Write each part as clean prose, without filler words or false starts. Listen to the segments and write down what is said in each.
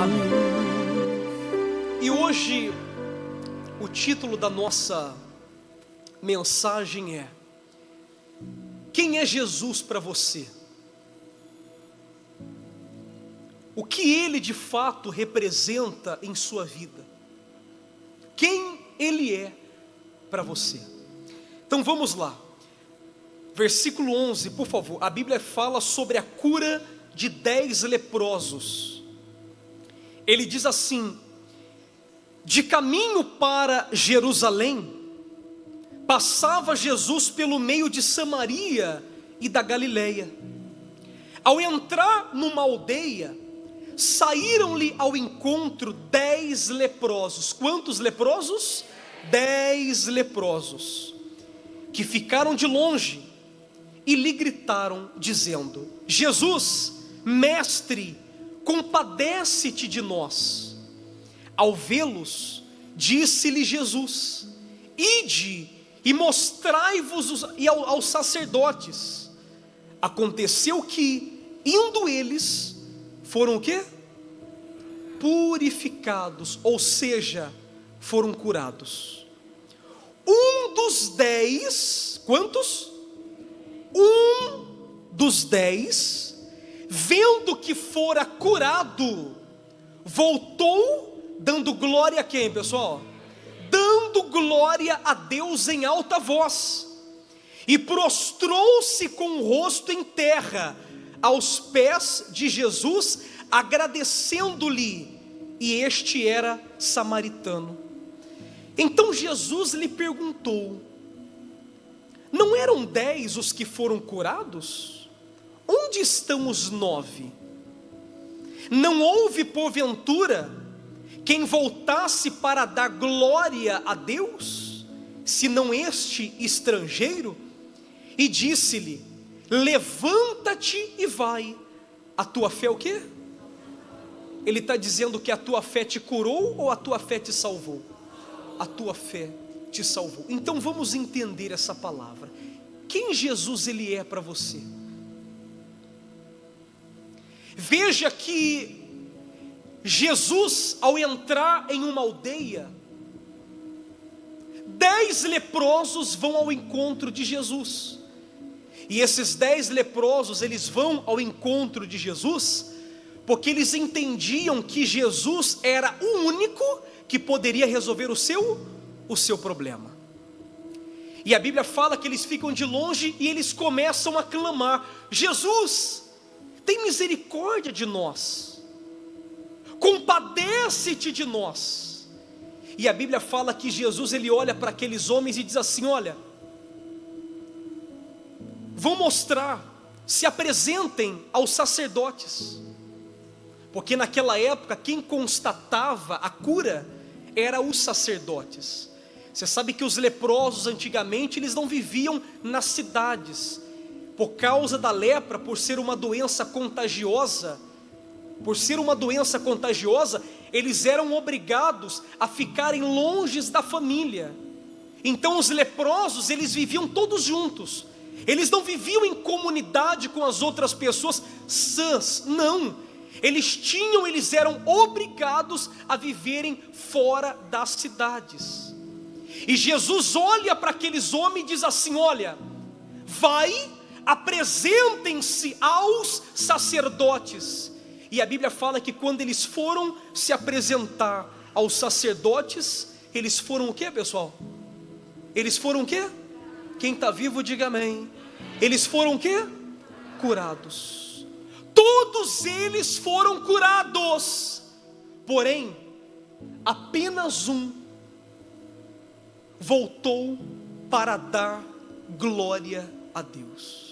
Amém. E hoje o título da nossa mensagem é: quem é Jesus para você? O que Ele de fato representa em sua vida? Quem Ele é para você? Então vamos lá. Versículo 11, por favor. A Bíblia fala sobre a cura de 10 leprosos. Ele diz assim: de caminho para Jerusalém, passava Jesus pelo meio de Samaria e da Galileia. Ao entrar numa aldeia, saíram-lhe ao encontro 10 leprosos. Quantos leprosos? 10 leprosos, que ficaram de longe e lhe gritaram, dizendo: Jesus, mestre, compadece-te de nós. Ao vê-los, disse-lhe Jesus: ide e mostrai-vos aos sacerdotes. Aconteceu que, indo eles, foram o quê? Purificados, ou seja, foram curados. Um dos 10, quantos? Um dos 10, vendo que fora curado, voltou, dando glória a quem, pessoal? Dando glória a Deus em alta voz, e prostrou-se com o rosto em terra, aos pés de Jesus, agradecendo-lhe, e este era samaritano. Então Jesus lhe perguntou: não eram 10 os que foram curados? Onde estão os 9? Não houve porventura quem voltasse para dar glória a Deus, senão este estrangeiro? E disse-lhe: levanta-te e vai, a tua fé o quê? Ele está dizendo que a tua fé te curou ou a tua fé te salvou? A tua fé te salvou. Então vamos entender essa palavra. Quem Jesus ele é para você? Veja que Jesus, ao entrar em uma aldeia, 10 leprosos vão ao encontro de Jesus. E esses 10 leprosos, eles vão ao encontro de Jesus, porque eles entendiam que Jesus era o único que poderia resolver o seu problema. E a Bíblia fala que eles ficam de longe e eles começam a clamar: Jesus, tem misericórdia de nós, compadece-te de nós. E a Bíblia fala que Jesus ele olha para aqueles homens e diz assim: olha, vão mostrar, se apresentem aos sacerdotes, porque naquela época quem constatava a cura eram os sacerdotes. Você sabe que os leprosos antigamente eles não viviam nas cidades, por causa da lepra, por ser uma doença contagiosa. Eles eram obrigados a ficarem longe da família. Então os leprosos eles viviam todos juntos. Eles não viviam em comunidade com as outras pessoas sãs, não. Eles eram obrigados a viverem fora das cidades. E Jesus olha para aqueles homens e diz assim: olha, vai, apresentem-se aos sacerdotes. E a Bíblia fala que quando eles foram se apresentar aos sacerdotes, eles foram o que, pessoal? Eles foram o que? Quem está vivo diga amém. Eles foram o que? Curados. Todos eles foram curados, porém apenas um voltou para dar glória a Deus.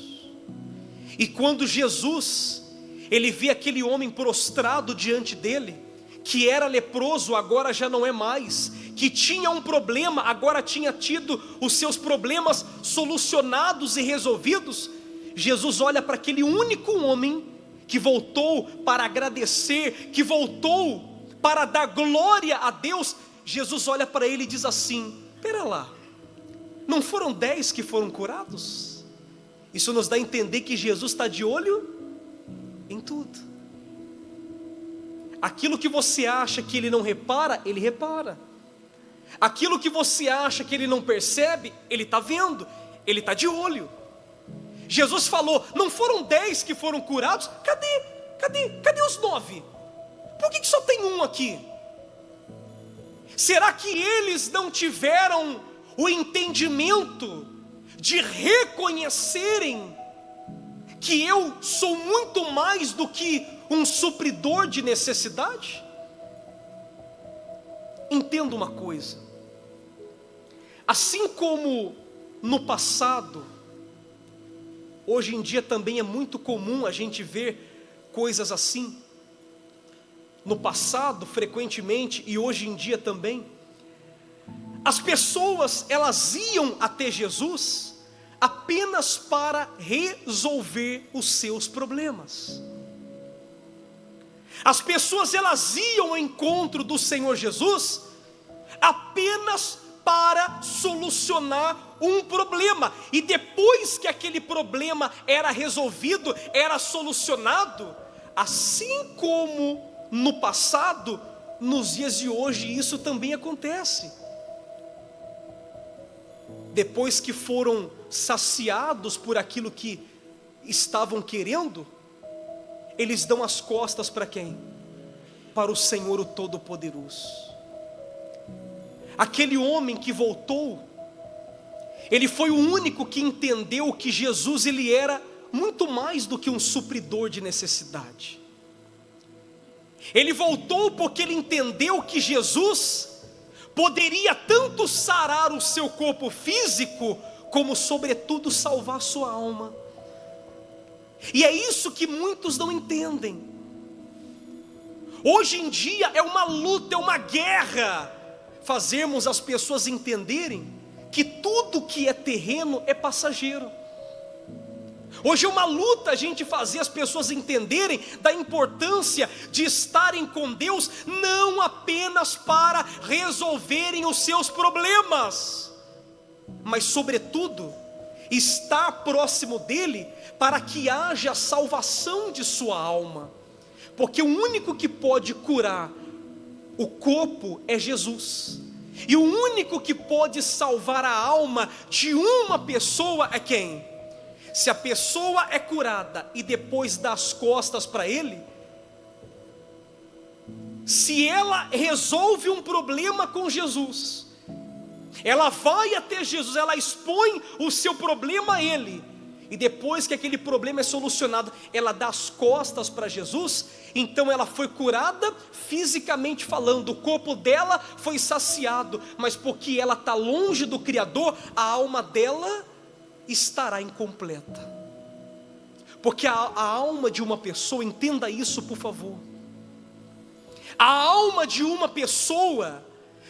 E quando Jesus ele vê aquele homem prostrado diante dele, que era leproso, agora já não é mais, que tinha um problema, agora tinha tido os seus problemas solucionados e resolvidos, Jesus olha para aquele único homem que voltou para agradecer, que voltou para dar glória a Deus. Jesus olha para ele e diz assim: espera lá, não foram 10 que foram curados? Isso nos dá a entender que Jesus está de olho em tudo. Aquilo que você acha que Ele não repara, Ele repara. Aquilo que você acha que Ele não percebe, Ele está vendo, Ele está de olho. Jesus falou, não foram 10 que foram curados? Cadê os 9? Por que só tem um aqui? Será que eles não tiveram o entendimento de reconhecerem que eu sou muito mais do que um supridor de necessidade? Entenda uma coisa, assim como no passado, hoje em dia também é muito comum a gente ver coisas assim. No passado, frequentemente, e hoje em dia também, as pessoas, elas iam até Jesus apenas para resolver os seus problemas. As pessoas, elas iam ao encontro do Senhor Jesus apenas para solucionar um problema, e depois que aquele problema era resolvido, era solucionado, assim como no passado, nos dias de hoje isso também acontece. Depois que foram saciados por aquilo que estavam querendo, eles dão as costas para quem? Para o Senhor o Todo-Poderoso. Aquele homem que voltou, ele foi o único que entendeu que Jesus, ele era muito mais do que um supridor de necessidade. Ele voltou porque ele entendeu que Jesus poderia tanto sarar o seu corpo físico, como sobretudo salvar sua alma. E é isso que muitos não entendem. Hoje em dia é uma luta, é uma guerra, fazermos as pessoas entenderem que tudo que é terreno é passageiro. Hoje é uma luta a gente fazer as pessoas entenderem da importância de estarem com Deus, não apenas para resolverem os seus problemas, mas sobretudo estar próximo dEle para que haja salvação de sua alma, porque o único que pode curar o corpo é Jesus, e o único que pode salvar a alma de uma pessoa é quem? Se a pessoa é curada e depois dá as costas para Ele, se ela resolve um problema com Jesus, ela vai até Jesus, ela expõe o seu problema a Ele, e depois que aquele problema é solucionado, ela dá as costas para Jesus, então ela foi curada fisicamente falando, o corpo dela foi saciado, mas porque ela está longe do Criador, a alma dela estará incompleta. Porque a alma de uma pessoa, entenda isso por favor, a alma de uma pessoa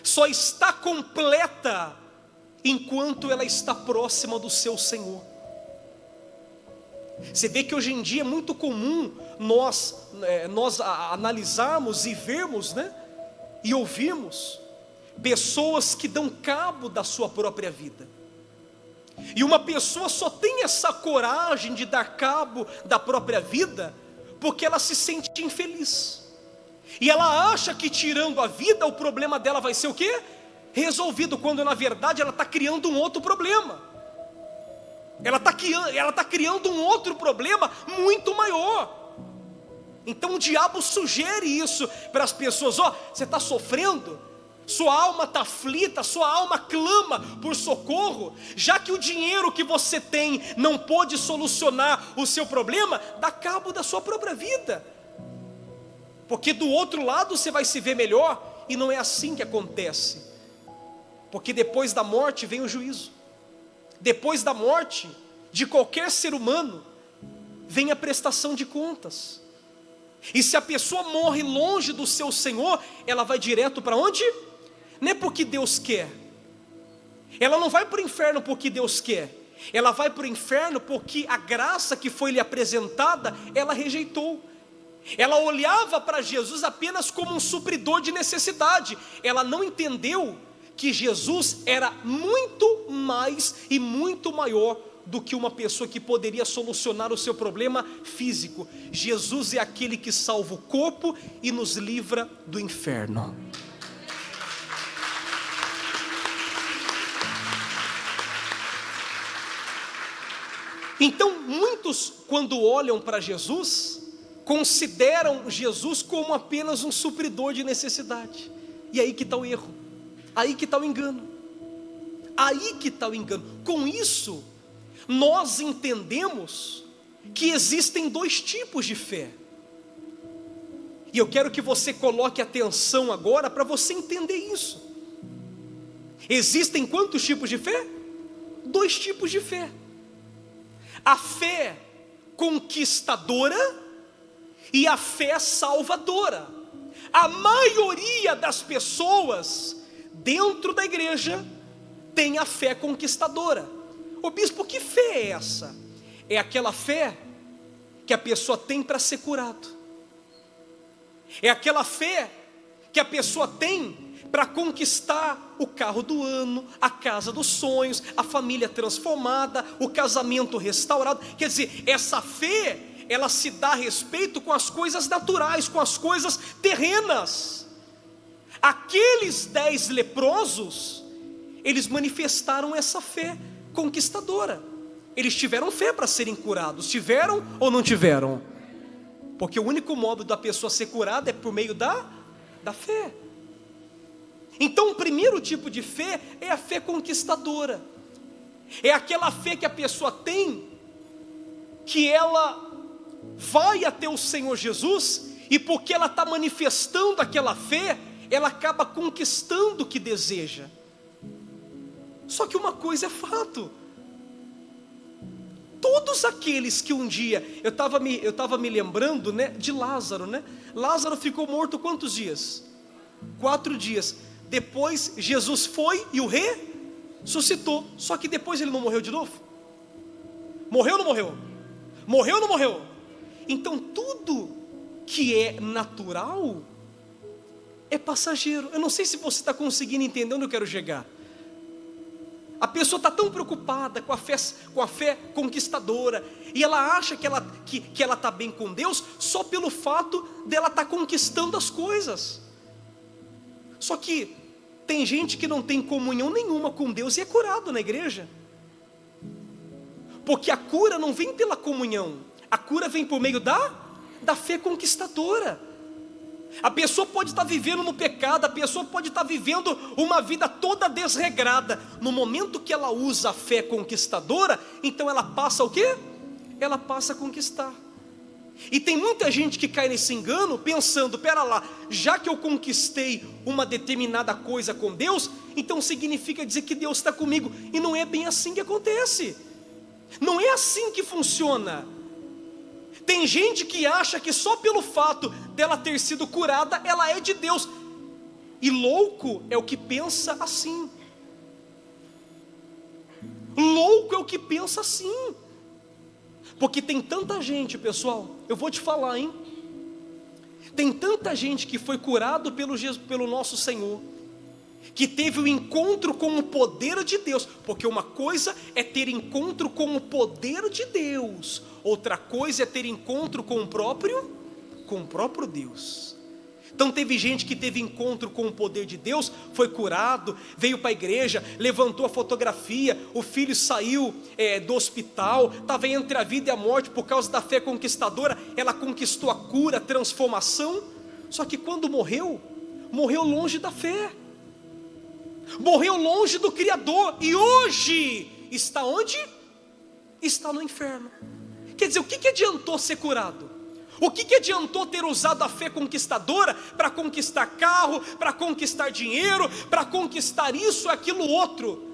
só está completa enquanto ela está próxima do seu Senhor. Você vê que hoje em dia é muito comum nós analisarmos e vermos, e ouvirmos pessoas que dão cabo da sua própria vida. E uma pessoa só tem essa coragem de dar cabo da própria vida porque ela se sente infeliz. E ela acha que tirando a vida o problema dela vai ser o quê? Resolvido, quando na verdade ela está criando um outro problema. Ela está criando um outro problema muito maior. Então o diabo sugere isso para as pessoas: você está sofrendo? Sua alma está aflita, sua alma clama por socorro. Já que o dinheiro que você tem não pode solucionar o seu problema, dá cabo da sua própria vida, porque do outro lado você vai se ver melhor. E não é assim que acontece, porque depois da morte vem o juízo. Depois da morte de qualquer ser humano vem a prestação de contas. E se a pessoa morre longe do seu Senhor, ela vai direto para onde? Não é porque Deus quer. Ela não vai para o inferno porque Deus quer. Ela vai para o inferno porque a graça que foi lhe apresentada, ela rejeitou. Ela olhava para Jesus apenas como um supridor de necessidade. Ela não entendeu que Jesus era muito mais e muito maior do que uma pessoa que poderia solucionar o seu problema físico. Jesus é aquele que salva o corpo e nos livra do inferno. Então, muitos, quando olham para Jesus, consideram Jesus como apenas um supridor de necessidade. E aí que está o erro, aí que está o engano, aí que está o engano. Com isso, nós entendemos que existem dois tipos de fé. E eu quero que você coloque atenção agora para você entender isso. Existem quantos tipos de fé? Dois tipos de fé. A fé conquistadora e a fé salvadora. A maioria das pessoas dentro da igreja tem a fé conquistadora. Ô bispo, que fé é essa? É aquela fé que a pessoa tem para ser curado. É aquela fé que a pessoa tem para conquistar o carro do ano, a casa dos sonhos, a família transformada, o casamento restaurado. Quer dizer, essa fé, ela se dá a respeito com as coisas naturais, com as coisas terrenas. Aqueles 10 leprosos, eles manifestaram essa fé conquistadora. Eles tiveram fé para serem curados. Tiveram ou não tiveram? Porque o único modo da pessoa ser curada é por meio da fé. Então o primeiro tipo de fé é a fé conquistadora. É aquela fé que a pessoa tem, que ela vai até o Senhor Jesus, e porque ela está manifestando aquela fé, ela acaba conquistando o que deseja. Só que uma coisa é fato: todos aqueles que um dia, eu estava me lembrando, né, de Lázaro, né? Lázaro ficou morto quantos dias? 4 dias. Depois Jesus foi e o ressuscitou. Só que depois ele não morreu de novo? Morreu ou não morreu? Morreu ou não morreu? Então tudo que é natural é passageiro. Eu não sei se você está conseguindo entender onde eu quero chegar. A pessoa está tão preocupada com a fé conquistadora, e ela acha que ela está bem com Deus só pelo fato dela estar conquistando as coisas. Só que tem gente que não tem comunhão nenhuma com Deus e é curado na igreja. Porque a cura não vem pela comunhão, a cura vem por meio da fé conquistadora. A pessoa pode estar vivendo no pecado, a pessoa pode estar vivendo uma vida toda desregrada. No momento que ela usa a fé conquistadora, então ela passa o quê? Ela passa a conquistar. E tem muita gente que cai nesse engano pensando: pera lá, já que eu conquistei uma determinada coisa com Deus, então significa dizer que Deus está comigo. E não é bem assim que acontece. Não é assim que funciona. Tem gente que acha que só pelo fato dela ter sido curada, ela é de Deus. E louco é o que pensa assim. Louco é o que pensa assim. Porque tem tanta gente, pessoal, eu vou te falar, hein? Tem tanta gente que foi curado pelo nosso Senhor, que teve o encontro com o poder de Deus. Porque uma coisa é ter encontro com o poder de Deus, outra coisa é ter encontro com o próprio Deus. Então teve gente que teve encontro com o poder de Deus, foi curado, veio para a igreja, levantou a fotografia, o filho saiu do hospital, estava entre a vida e a morte. Por causa da fé conquistadora, ela conquistou a cura, a transformação. Só que quando morreu longe da fé, morreu longe do Criador, e hoje está onde? Está no inferno. Quer dizer, o que adiantou ser curado? O que adiantou ter usado a fé conquistadora para conquistar carro, para conquistar dinheiro, para conquistar isso, aquilo, outro,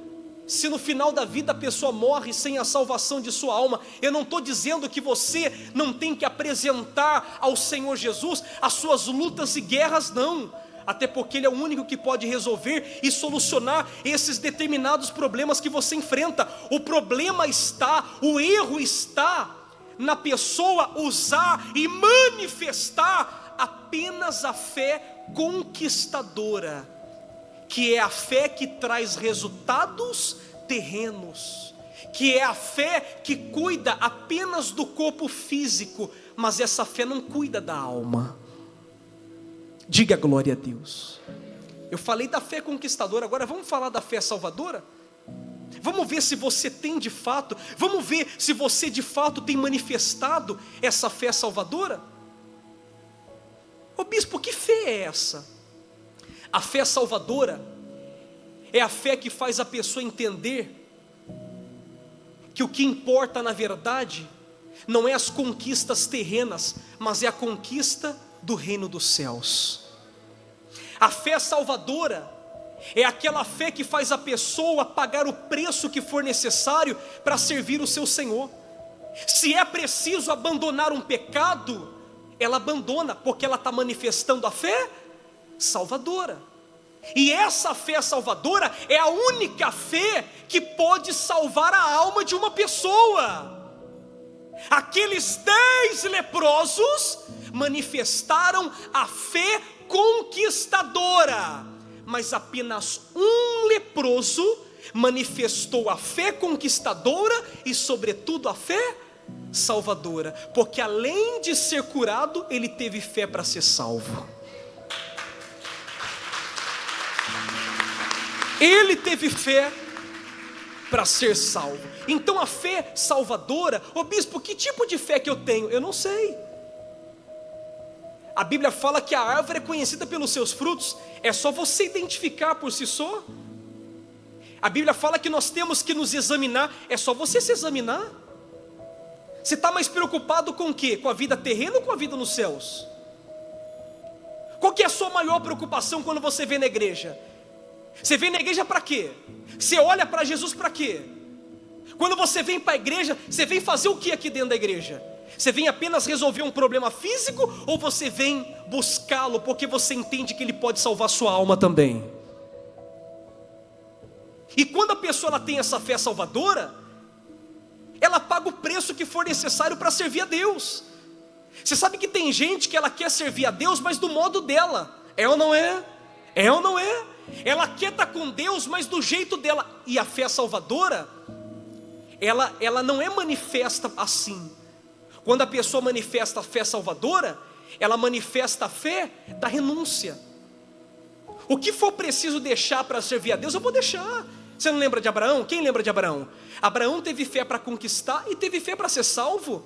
se no final da vida a pessoa morre sem a salvação de sua alma? Eu não estou dizendo que você não tem que apresentar ao Senhor Jesus as suas lutas e guerras, não. Até porque Ele é o único que pode resolver e solucionar esses determinados problemas que você enfrenta. O problema está, o erro está na pessoa usar e manifestar apenas a fé conquistadora, que é a fé que traz resultados terrenos, que é a fé que cuida apenas do corpo físico, mas essa fé não cuida da alma. Diga glória a Deus. Eu falei da fé conquistadora, agora vamos falar da fé salvadora? Vamos ver se você tem de fato, vamos ver se você de fato tem manifestado essa fé salvadora? Ô bispo, que fé é essa? A fé salvadora é a fé que faz a pessoa entender que o que importa na verdade não é as conquistas terrenas, mas é a conquista do reino dos céus. A fé salvadora é aquela fé que faz a pessoa pagar o preço que for necessário para servir o seu Senhor. Se é preciso abandonar um pecado, ela abandona, porque ela está manifestando a fé salvadora. E essa fé salvadora é a única fé que pode salvar a alma de uma pessoa. Aqueles 10 leprosos manifestaram a fé conquistadora, mas apenas um leproso manifestou a fé conquistadora e sobretudo a fé salvadora, porque além de ser curado, ele teve fé para ser salvo. Ele teve fé para ser salvo. Então a fé salvadora, ô bispo, que tipo de fé que eu tenho? Eu não sei. A Bíblia fala que a árvore é conhecida pelos seus frutos. É só você identificar por si só. A Bíblia fala que nós temos que nos examinar. É só você se examinar. Você está mais preocupado com o quê? Com a vida terrena ou com a vida nos céus? Qual que é a sua maior preocupação quando você vem na igreja? Você vem na igreja para quê? Você olha para Jesus para quê? Quando você vem para a igreja, você vem fazer o que aqui dentro da igreja? Você vem apenas resolver um problema físico, ou você vem buscá-lo porque você entende que ele pode salvar sua alma também? E quando a pessoa ela tem essa fé salvadora, ela paga o preço que for necessário para servir a Deus. Você sabe que tem gente que ela quer servir a Deus, mas do modo dela. É ou não é? É ou não é? Ela quer estar com Deus, mas do jeito dela. E a fé salvadora, ela não é manifesta assim. Quando a pessoa manifesta a fé salvadora, ela manifesta a fé da renúncia. O que for preciso deixar para servir a Deus, eu vou deixar. Você não lembra de Abraão? Quem lembra de Abraão? Abraão teve fé para conquistar e teve fé para ser salvo.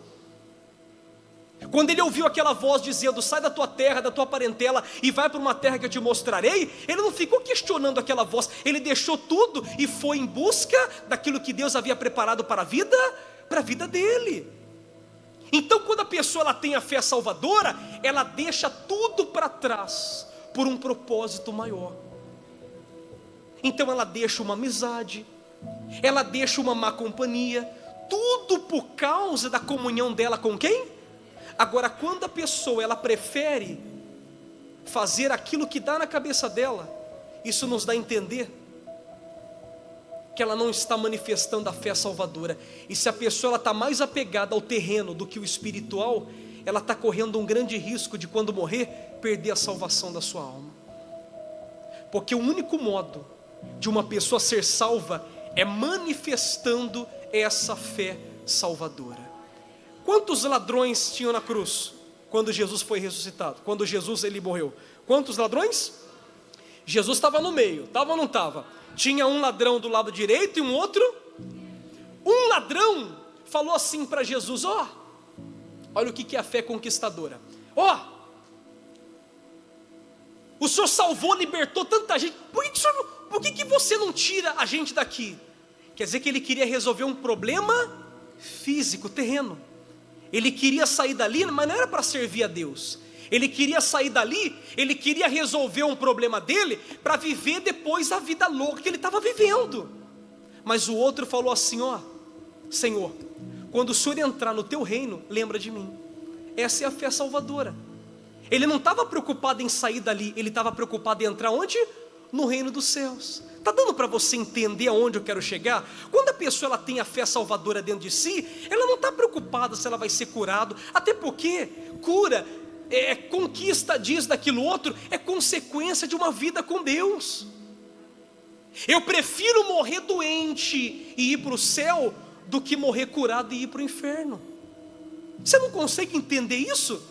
Quando ele ouviu aquela voz dizendo: sai da tua terra, da tua parentela e vai para uma terra que eu te mostrarei, ele não ficou questionando aquela voz, ele deixou tudo e foi em busca daquilo que Deus havia preparado para a vida dele. Então quando a pessoa ela tem a fé salvadora, ela deixa tudo para trás por um propósito maior. Então ela deixa uma amizade, ela deixa uma má companhia, tudo por causa da comunhão dela com quem? Agora, quando a pessoa ela prefere fazer aquilo que dá na cabeça dela, isso nos dá a entender que ela não está manifestando a fé salvadora. E se a pessoa está mais apegada ao terreno do que o espiritual, ela está correndo um grande risco de, quando morrer, perder a salvação da sua alma. Porque o único modo de uma pessoa ser salva é manifestando essa fé salvadora. Quantos ladrões tinham na cruz quando Jesus foi ressuscitado? Quando Jesus ele morreu? Quantos ladrões? Jesus estava no meio, estava ou não estava? Tinha um ladrão do lado direito e um outro. Um ladrão falou assim para Jesus: olha o que é a fé conquistadora. O Senhor salvou, libertou tanta gente. Por que você não tira a gente daqui? Quer dizer que ele queria resolver um problema físico, terreno. Ele queria sair dali, mas não era para servir a Deus. Ele queria sair dali, ele queria resolver um problema dele para viver depois a vida louca que ele estava vivendo. Mas o outro falou assim: Senhor, quando o Senhor entrar no teu reino, lembra de mim. Essa é a fé salvadora. Ele não estava preocupado em sair dali, ele estava preocupado em entrar onde? No reino dos céus. Está dando para você entender aonde eu quero chegar? Quando a pessoa ela tem a fé salvadora dentro de si, ela não está preocupada se ela vai ser curado, até porque cura, conquista disso, daquilo outro, é consequência de uma vida com Deus. Eu prefiro morrer doente e ir para o céu do que morrer curado e ir para o inferno. Você não consegue entender isso?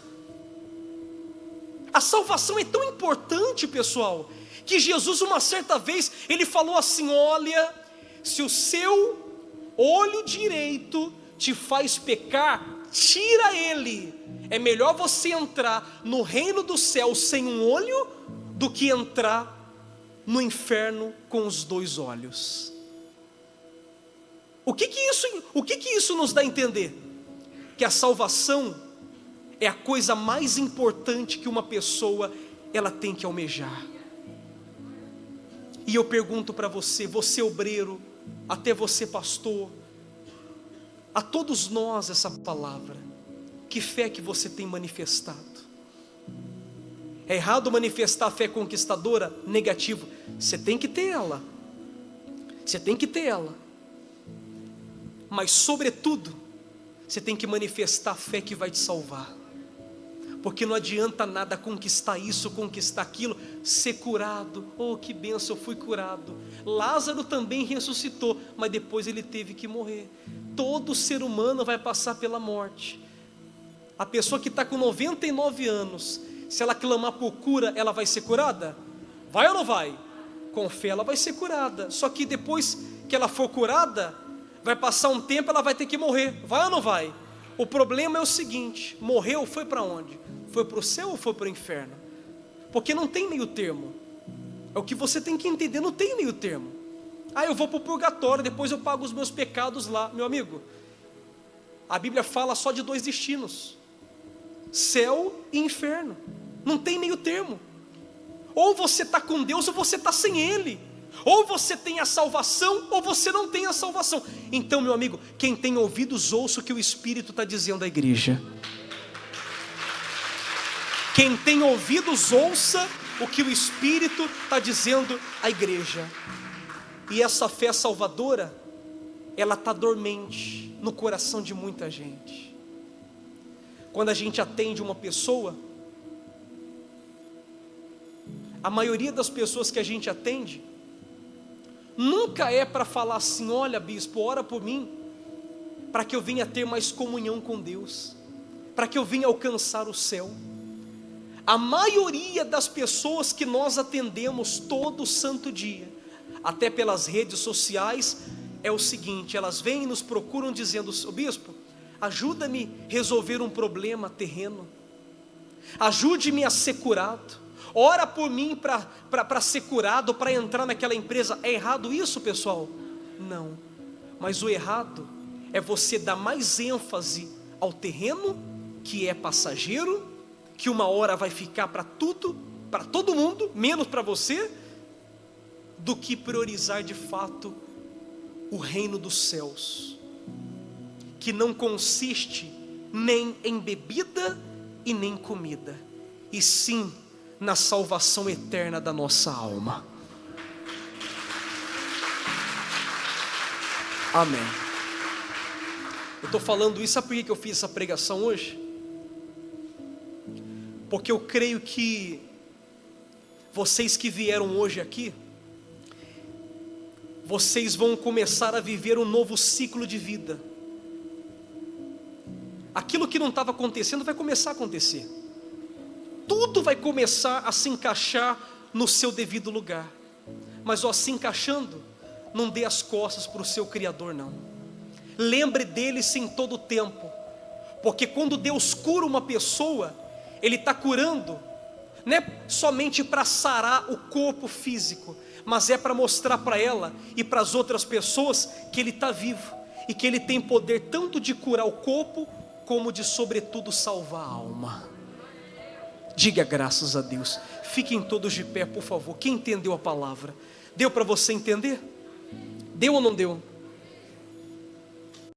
A salvação é tão importante, pessoal, que Jesus uma certa vez, ele falou assim: olha, se o seu olho direito te faz pecar, tira ele. É melhor você entrar no reino do céu sem um olho do que entrar no inferno com os dois olhos. O que isso nos dá a entender? Que a salvação é a coisa mais importante que uma pessoa ela tem que almejar. E eu pergunto para você, você obreiro, até você pastor, a todos nós essa palavra: que fé que você tem manifestado? É errado manifestar a fé conquistadora? Negativo. Você tem que ter ela. Você tem que ter ela. Mas sobretudo, você tem que manifestar a fé que vai te salvar. Porque não adianta nada conquistar isso, conquistar aquilo, ser curado. Oh, que bênção, eu fui curado. Lázaro também ressuscitou, mas depois ele teve que morrer. Todo ser humano vai passar pela morte. A pessoa que está com 99 anos, se ela clamar por cura, ela vai ser curada? Vai ou não vai? Com fé ela vai ser curada. Só que depois que ela for curada, vai passar um tempo, ela vai ter que morrer. Vai ou não vai? O problema é o seguinte: morreu, foi para onde? Foi para o céu ou foi para o inferno? Porque não tem meio termo. É o que você tem que entender, não tem meio termo. Ah, eu vou para o purgatório, depois eu pago os meus pecados lá. Meu amigo, a Bíblia fala só de dois destinos: céu e inferno. Não tem meio termo. Ou você está com Deus ou você está sem Ele. Ou você tem a salvação ou você não tem a salvação. Então, meu amigo, quem tem ouvidos ouça o que o Espírito está dizendo à igreja. Quem tem ouvidos ouça o que o Espírito está dizendo à igreja. E essa fé salvadora, ela está dormente no coração de muita gente. Quando a gente atende uma pessoa, a maioria das pessoas que a gente atende, nunca é para falar assim: olha bispo, ora por mim, para que eu venha ter mais comunhão com Deus, para que eu venha alcançar o céu. A maioria das pessoas que nós atendemos todo santo dia, até pelas redes sociais, é o seguinte: elas vêm e nos procuram dizendo: bispo, ajuda-me a resolver um problema terreno, ajude-me a ser curado, ora por mim para ser curado, para entrar naquela empresa. É errado isso, pessoal? Não, mas o errado é você dar mais ênfase ao terreno, que é passageiro, que uma hora vai ficar para tudo, para todo mundo, menos para você, do que priorizar de fato o reino dos céus, que não consiste nem em bebida e nem comida, e sim na salvação eterna da nossa alma. Amém. Eu estou falando isso, sabe por que eu fiz essa pregação hoje? Porque eu creio que vocês que vieram hoje aqui, vocês vão começar a viver um novo ciclo de vida. Aquilo que não estava acontecendo vai começar a acontecer. Tudo vai começar a se encaixar no seu devido lugar. Mas ó, se encaixando, não dê as costas para o seu Criador, não. Lembre dele-se em todo o tempo. Porque quando Deus cura uma pessoa, Ele está curando, não é somente para sarar o corpo físico, mas é para mostrar para ela e para as outras pessoas que Ele está vivo, e que Ele tem poder tanto de curar o corpo, como de sobretudo salvar a alma. Diga graças a Deus. Fiquem todos de pé, por favor. Quem entendeu a palavra? Deu para você entender? Deu ou não deu?